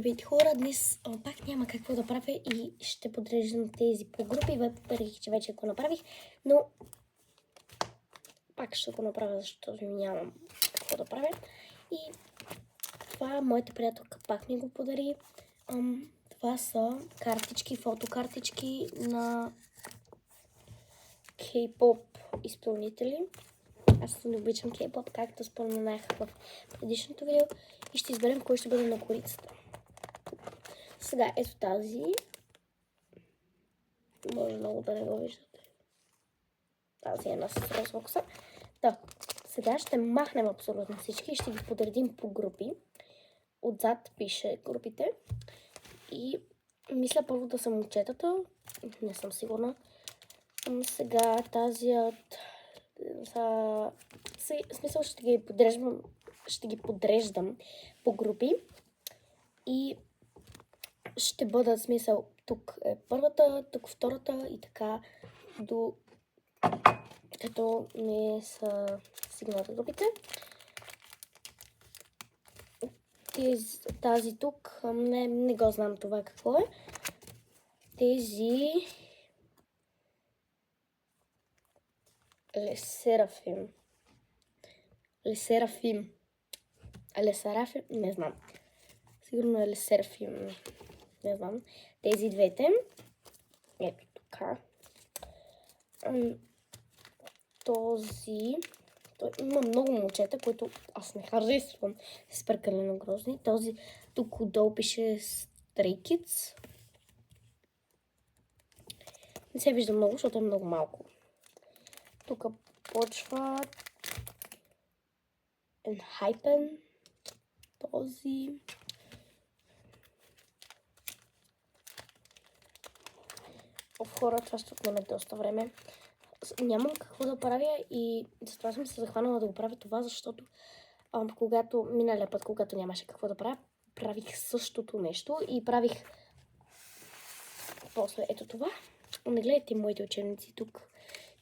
Здравейте хора, днес пак няма какво да правя и ще подреждам тези по групи, въпреки че вече го направих, но пак ще го направя, защото нямам какво да правя. И това моята приятелка пак ми го подари. Това са картички, фотокартички на K-pop изпълнители. Аз не обичам K-pop, както споменах в предишното видео, и ще изберем кой ще бъде на корицата. Сега ето тази. Може много да не го виждате. Тази е една с розбокса. Да, сега ще махнем абсолютно всички и ще ги подредим по групи. Отзад пише групите. И мисля първо да са момчетата. Не съм сигурна. Сега тази в смисъл ще ги подреждам по групи. И ще бъдат смисъл. Тук е първата, тук втората и така до като не са стигнат групите. Тази тук, не го знам това какво е. Тези Лесерафим, не знам. Сигурно е Лесерафим, не знам. Тези двете. Ето така. Този. Има много момчета, които аз не харесвам. С прекалено грозни. Този тук отдолу пише Stray Kids. Не се вижда много, защото е много малко. Тук почва Enhypen. Този. Хора, това ще отнеме доста време. Нямам какво да правя и затова съм се захванала да го правя това, защото миналия път, когато нямаше какво да правя, правих същото нещо и правих после ето това. Не гледайте моите учебници тук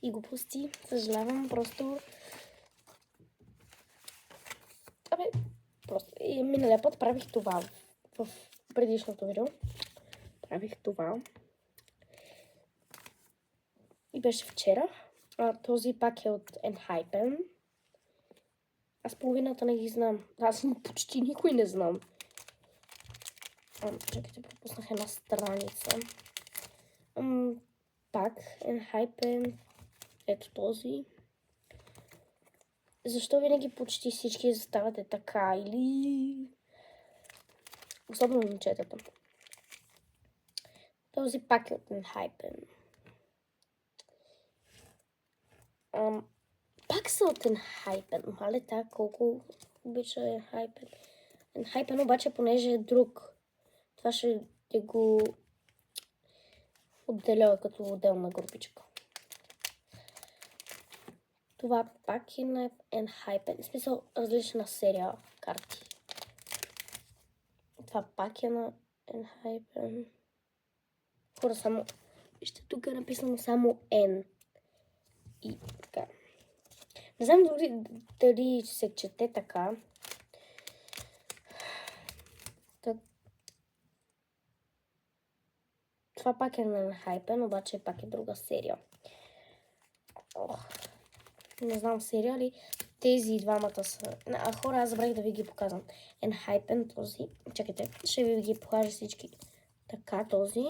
и глупости. Съжалявам, просто и миналия път правих това. В предишното видео правих това. И беше вчера. Този пак е от Enhypen. Аз половината не ги знам. Аз почти никой не знам. Чакайте, пропуснах една страница. Пак Enhypen. Ето този. Защо винаги почти всички заставате така или... Особено момчетата. Този пак е от Enhypen. Пак са от Enhypen. Мале така, колко обича Enhypen. Enhypen обаче, понеже е друг. Това ще го отделя като отделна групичка. Това пак е на Enhypen. В смисъл, различна серия карти. Това пак е на Enhypen. Хора, само... Вижте, тук е написано само N. И така. Не знам дали се чете така. Това пак е на Enhypen, обаче пак е друга серия. Не знам серия ли. Тези двамата са... хора, аз забравих да ви ги показвам. Enhypen, този. Чакайте, ще ви ги покажа всички. Така, този.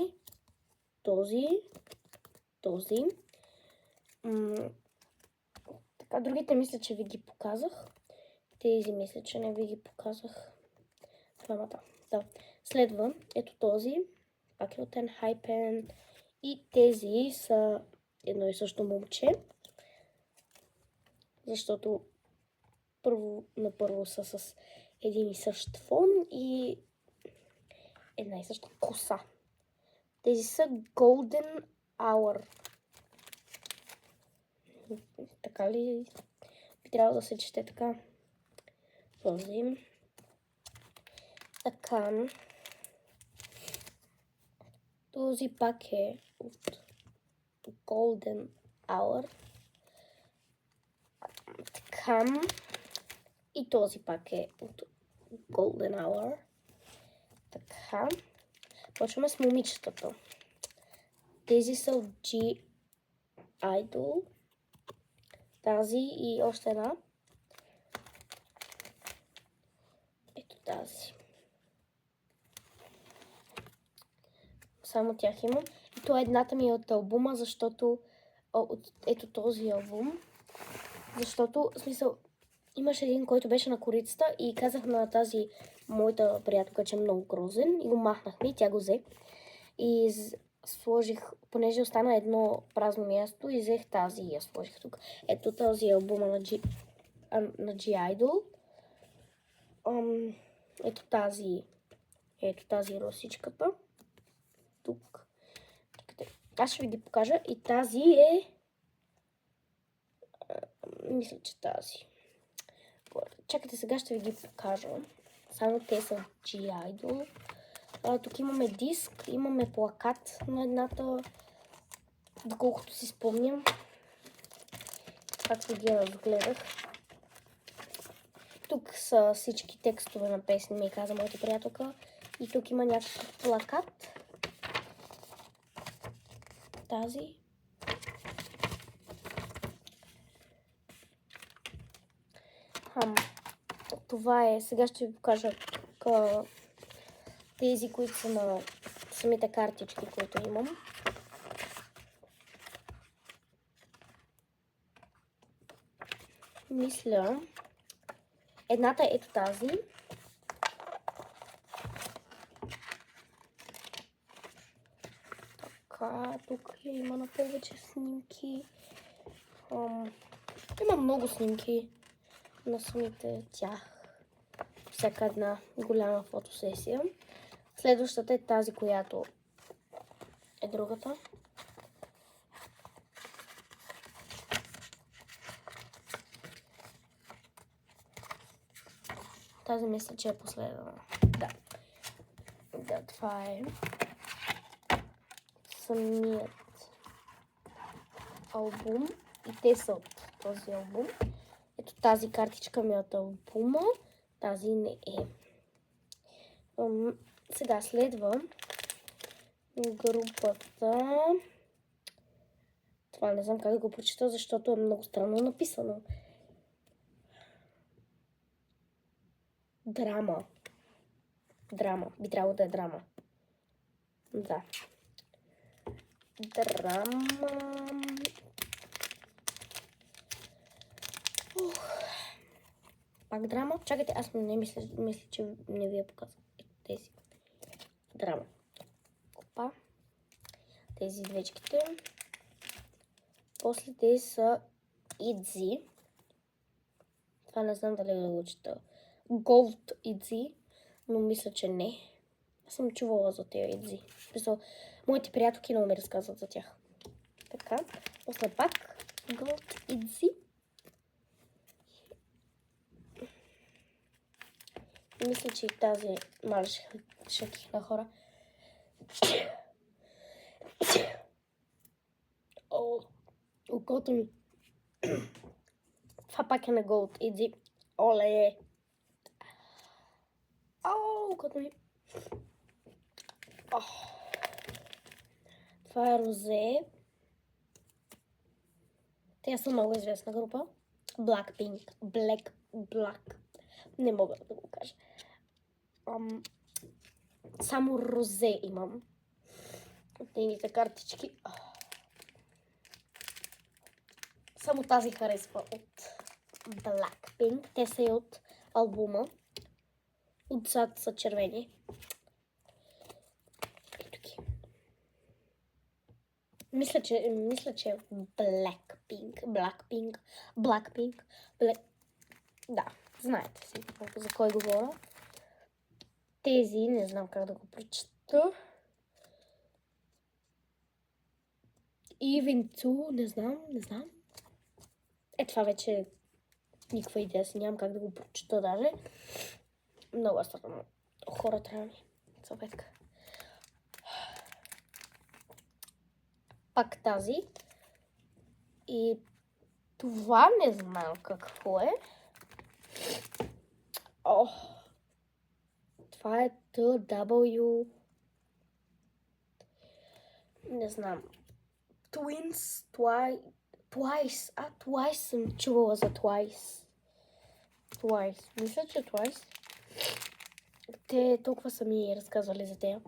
Така, другите мисля, че ви ги показах. Тези мисля, че не ви ги показах. Двамата. Да. Следва, ето този. Пак е от Enhypen. И тези са едно и също момче. Защото първо са с един и същ фон и една и съща коса. Тези са Golden Hour. Така ли? Би трябвало да се чете така. Този. Така. Този пак е от Golden Hour. Така. И този пак е от Golden Hour. Така. Почваме с момичетата. Тези са от G-Idol. Тази и още една. Ето тази. Само тях имам. И това едната ми е от албума, защото... ето този албум. Защото, в смисъл, имаше един, който беше на корицата и казах на тази моята приятелка, че е много грозен и го махнахме и тя го взе. И сложих, понеже остана едно празно място и взех тази и я сложих тук. Ето този албума на G-Idol. Ето тази росичката. Тук. Аз ще ви ги покажа. И тази е... Мисля, че тази. Чакайте, сега ще ви ги покажа. Само те са G-Idol. Тук имаме диск, имаме плакат на едната, доколкото си спомням. Както ги разгледах. Тук са всички текстове на песни, ми каза моята приятелка. И тук има някакъв плакат. Тази. Това е, сега ще ви покажа тези, които са на самите картички, които имам. Мисля, едната е ето тази. Така, тук има на повече снимки. Има много снимки на самите тях. Всяка една голяма фотосесия. Следващата е тази, която е другата. Тази мисля, че е последна. Да, това е самият албум. И те са от този албум. Ето тази картичка ми е от албума. Тази не е. Сега следва групата. Това не знам как да го прочита, защото е много странно написано. Драма. Би трябвало да е драма. Да. Драма. Пак драма. Чакайте, аз не мисля, че не ви я показвам. Тези. Драма. Опа. Тези двечките. После тези са Идзи. Това не знам дали да го чета. Gold Идзи. Но мисля, че не. Аз съм чувала за тези Идзи. Моите приятелки много ми разказват за тях. Така. После пак Gold Идзи. Мисля, че и тази мале шаких на хора. Окото ми. Това пак е на Gold Идзи. Оле! Окото ми. Това е Розе. Те са много известна група. Blackpink. Black. Не мога да го кажа. Само Розе имам. От нейните картички. Само тази харесва от Blackpink. Те са и от албума. Отзад са червени. Ето ги. Мисля, че е Blackpink. Да, знаете си за кой говоря. Тези, не знам как да го прочета. Even Two, не знам. Това вече никаква идея си, нямам как да го прочета даже. Много странно. Хора трябва ми. Съветка. Пак тази. И това не знам какво е. Това е W. Не знам. Twins, Twice. Twice съм чувала за Twice. Мисля, че Twice. Те толкова са ми разказвали за тея.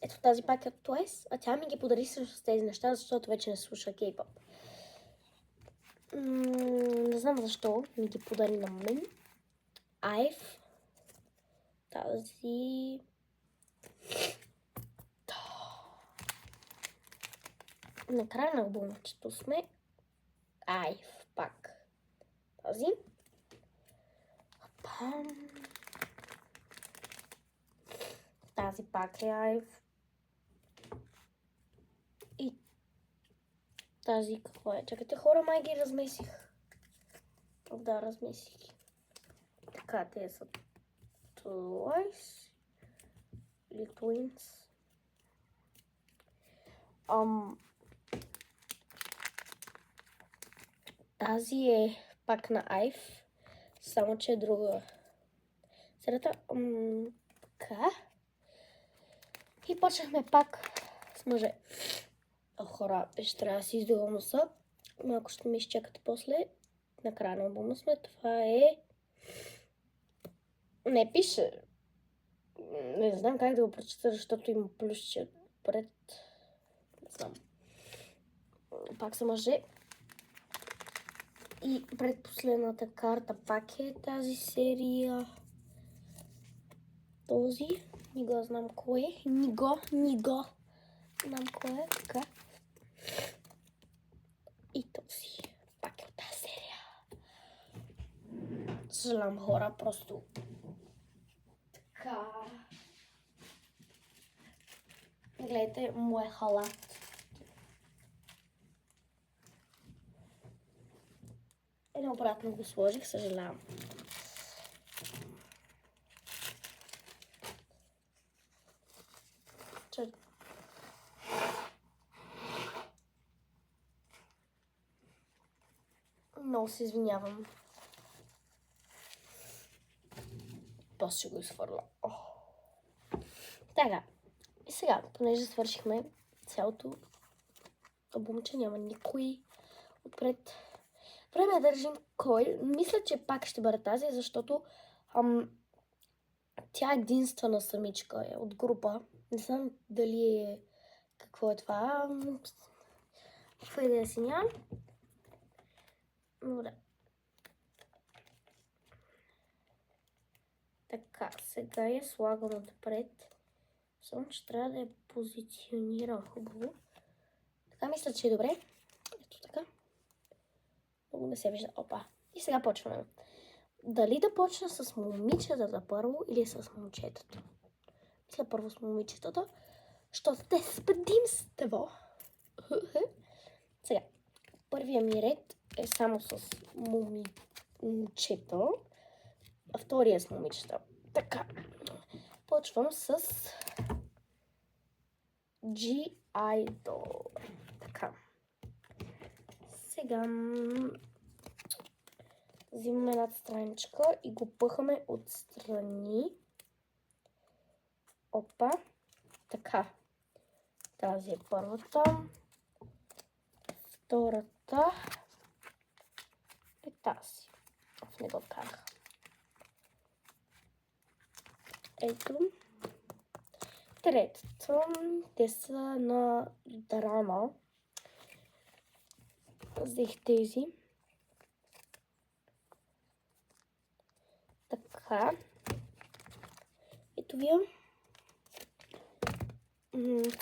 Ето тази пак е от Twice, а тя ми ги подари с тези неща, защото вече не слуша K-pop. Не знам защо ми ги подари на мен. IVE. Тази... Накрая на албумчето сме. IVE пак. Тази. Тази пак е IVE. И тази какво е? Чакайте, хора, май ги размесих. Да, размесих. Така, те са Twice или Twins. Тази е пак на IVE, само че е друга. Средата, така. И почнахме пак с мъже. Хора, ще трябва да си издувам носа. Малко ще ми изчекате после. Накрая на албума сме. Това е... Не пише. Не знам как да го прочета, защото има плюсче пред. Не знам. Пак са мъже. И предпоследната карта пак е тази серия. Този. Не го знам кой е. Не го. Знам кой е. Така. И този. Пак е от тази серия. Съжалявам, хора, просто. Така. Гледайте моя халат. Обратно го сложих, съжалявам. Много се извинявам. После ще го изхвърля. Така. И сега, понеже свършихме цялото албумче, няма никой отпред. Време да решим кой. Мисля, че пак ще бъде тази, защото тя е единствена самичка е от група. Не знам дали е... Какво е това? Каква идея си нямам. Но да. Така, сега я слагам отпред. Само, че трябва да я позиционирам хубаво. Така мисля, че е добре. Ето така. Много не се вижда. Опа. И сега почваме. Дали да почна с момичетата първо или с момчетата? Мисля първо с момичетата, защото те с предимство. Сега, първия ми ред е само с момчета, а втория с момичета. Така, почвам с G-Idol. Така. Сега взимаме едната страничка и го пъхаме отстрани. Опа. Така. Тази е първата. Втората е тази. Не го вкарах. Ето. Третата. Те са на драма. Взех тези. Така. Ето вие.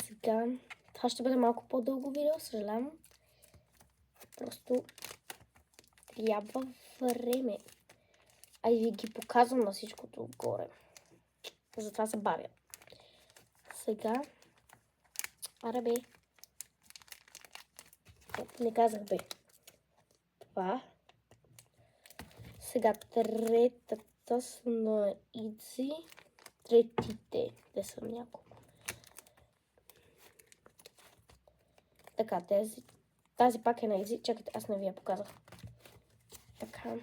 Сега. Това ще бъде малко по-дълго видео, съжалявам. Просто трябва време. Ай, ви ги показвам на всичкото отгоре. Затова се бавя. Сега. Аре бе. Не казах бе. Това. Сега третата са на Идзи. Третите. Те са няколко. Така, тази пак е на Идзи. Чакайте, аз не ви я показах. Така.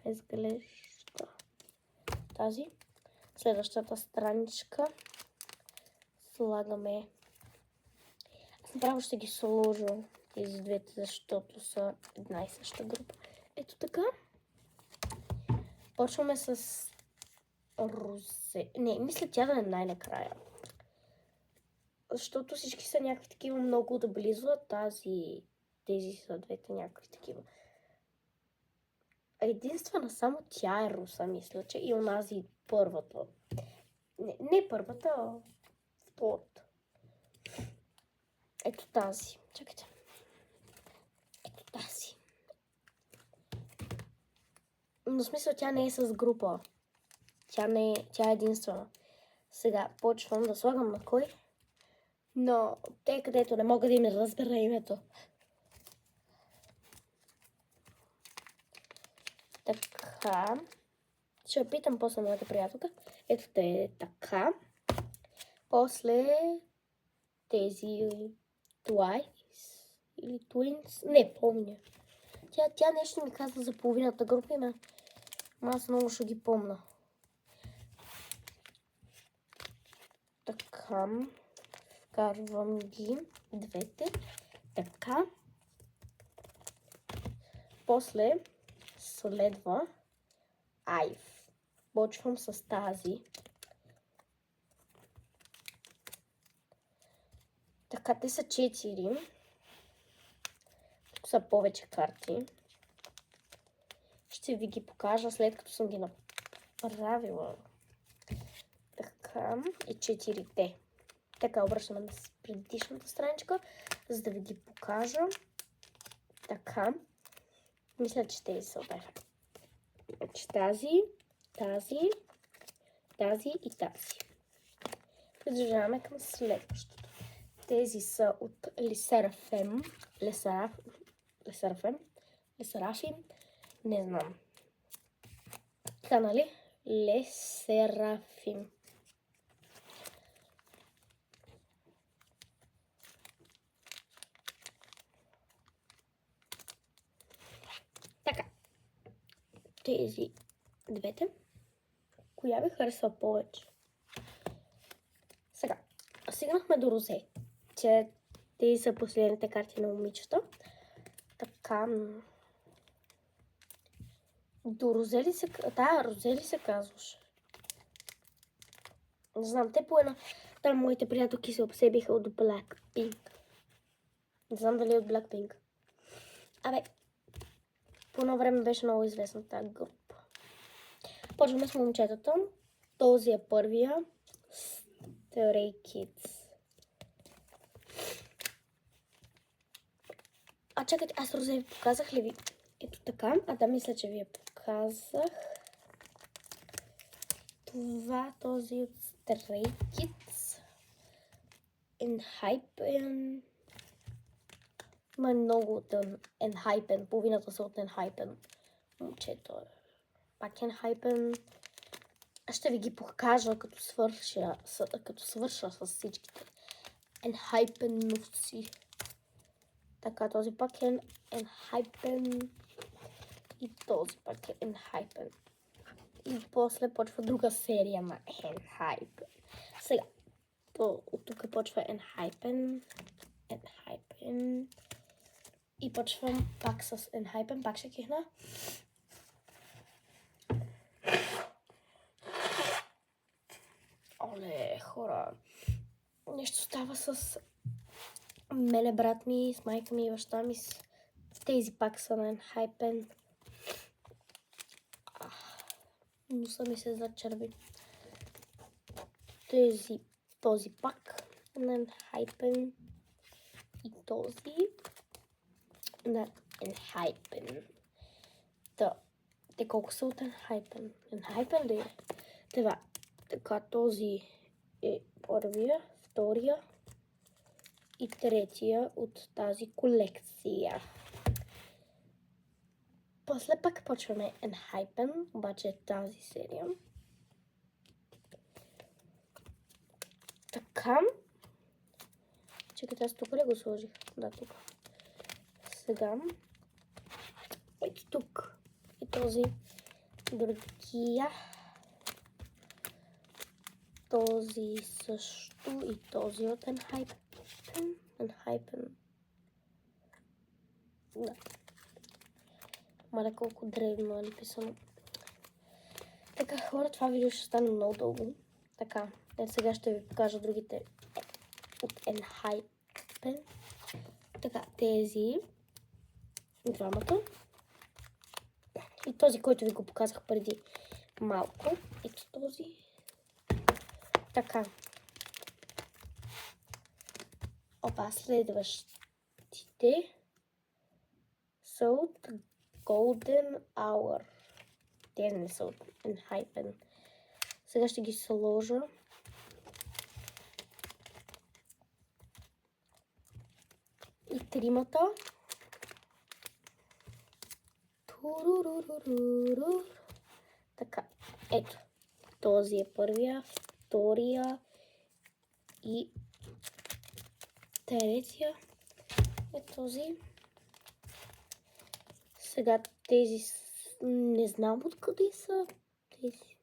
Изглежда. тази. Следващата страничка слагаме. Аз направо ще ги сложа тези двете, защото са една и съща група. Ето така. Почваме с розе. Не, мисля тя да е най-накрая. Защото всички са някакви такива много отблизо, а тези са двете някакви такива. Единствена само тя е руса, мисля, че и онази първата. Не първата, а втората. Ето тази. Чакайте. Ето тази. Но в смисъл тя не е с група. Тя е единствена. Сега почвам да слагам на кой. Но те, където не мога да им разбера името. Така. Ще питам после моята приятелка. Ето те е така. После тези Twice или Twins. Не помня. Тя нещо ми казва за половината група и аз много ще ги помня. Така. Вкарвам ги двете. Така. После следва Айв. Почвам с тази. Така, те са 4. Тук са повече карти. Ще ви ги покажа след като съм ги направила. Така, и 4-те. Така, обръщаме на предишната страничка, за да ви ги покажа. Така. Мисля, че тези са отдеха. Тази и тази. Продължаваме към следващото. Тези са от Лесерафим. Не знам. Така, нали? Лесерафим. Така. Тези двете. Коя ви харесва повече? Сега. Стигнахме до розе. Тези са последните карти на момичета. Така. До розе ли се... Да, розе ли се казваше? Не знам, те по една... Там моите приятелки се обсебиха от Blackpink. Не знам дали от Blackpink. Абе, по едно време беше много известна тази група. Почваме с момчетата. Този е първия. Stray Kids. Чакайте, аз розе ви показах ли ви? Ето така. Да, мисля, че ви я показах. Този от Stray Kids. Enhypen. Има много от Enhypen. Половината са от Enhypen. Момчето е пак Enhypen. Аз ще ви ги покажа като свърша с всичките Enhypen-новци. Така, този пак е Enhypen. И този пак е Enhypen. И после почва друга серия на Enhypen. Сега, от тук почва Enhypen. И почвам пак с Enhypen. Пак ще кихна. Оле, хора. Нещо става с мене, брат ми, с майка ми и баща ми. Тези пак са на Enhypen. Носа ми се зачерви. Този пак на Enhypen. И този на Enhypen. Те колко са от Enhypen? Enhypen ли е? Така, този е първия, втория и третия от тази колекция. После пак почваме Enhypen, обаче е тази серия. Така. Чекайте, аз тук ли го сложих? Да, тук. Сега. Ето тук. И този другия. Този също и този от Enhypen. Enhypen. Да. Маля колко древно е написано. Така, хора, това видео ще стане много дълго. Така, сега ще ви покажа другите от Enhypen. Така, тези двамата. И този, който ви го показах преди малко. Ето този. Така. Опа, следващите са от Golden Hour. Те не са от Enhypen. Сега ще ги сложа. И тримата. Така, ето. Този е първия, втория и третия е този. Сега тези не знам откъде са. Тези.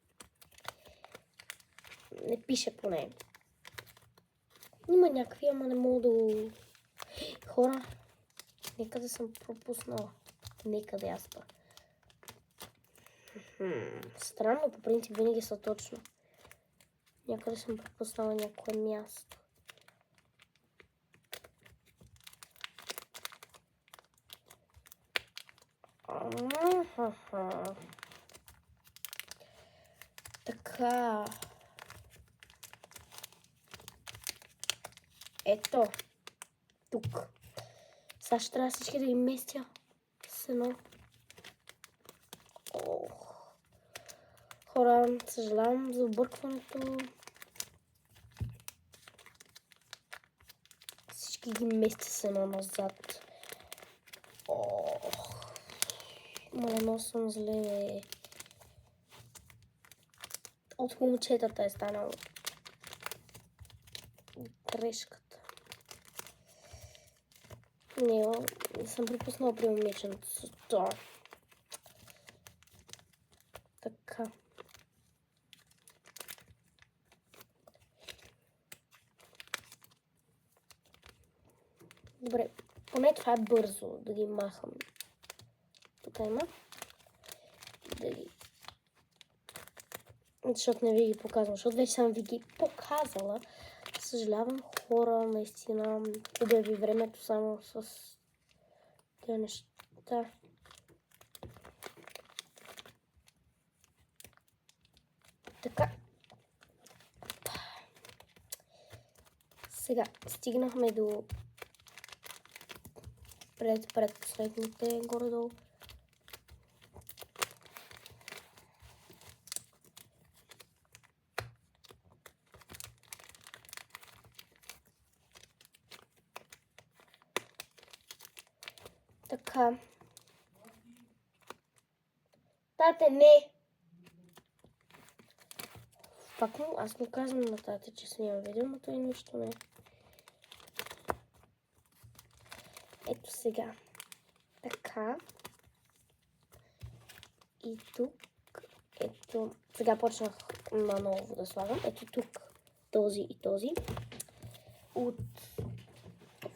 Не пише поне. Има някакви, ама не мога да го... Хора, някъде съм пропуснала. Некъде аз па. Странно, по принцип винаги са точно. Някъде съм пропуснала някое място. Така. Ето. Тук. Сега ще трябва всички да ги местя с едно. Хора, съжалявам за объркването. Всички ги местя с едно назад. Много съм зле. От момчетата е станало грешката. Не съм пропуснала при момиченцето. Така. Добре, поне това е бързо да ги махам. Тук има. Да ги... Защото не ви ги показвам, защото вече съм ви ги показала. Съжалявам, хора, наистина губя ви времето само с тези неща. Така. Сега стигнахме до предпоследните горе-долу. Така. Тате, не! Пак аз му казвам на тате, че снимам видео, но той нищо не. Ето сега. Така. И тук. Ето. Сега почнах наново да слагам. Ето тук. Този и този. От...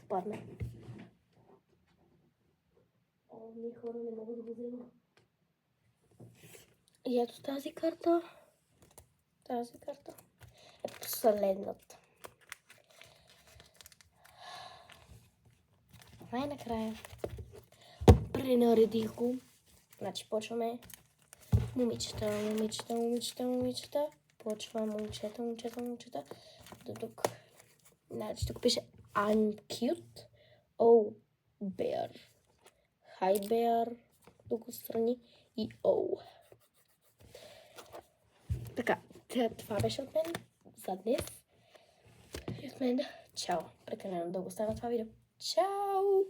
Впадна. Ние хора не мога да го взема. И ето тази карта. Тази карта. Ето последната. Най-накрая пренаредих го. Значи почваме момичета, момичета, момичета, момичета. Почва момчета, момчета, момчета. До тук. Значи тук пише I'm cute. Oh, bear. Hi, bear. Тук отстрани и oh. Така, това беше от мен за днес. И от мен, чао. Прекалено дълго стана това видео. Чао!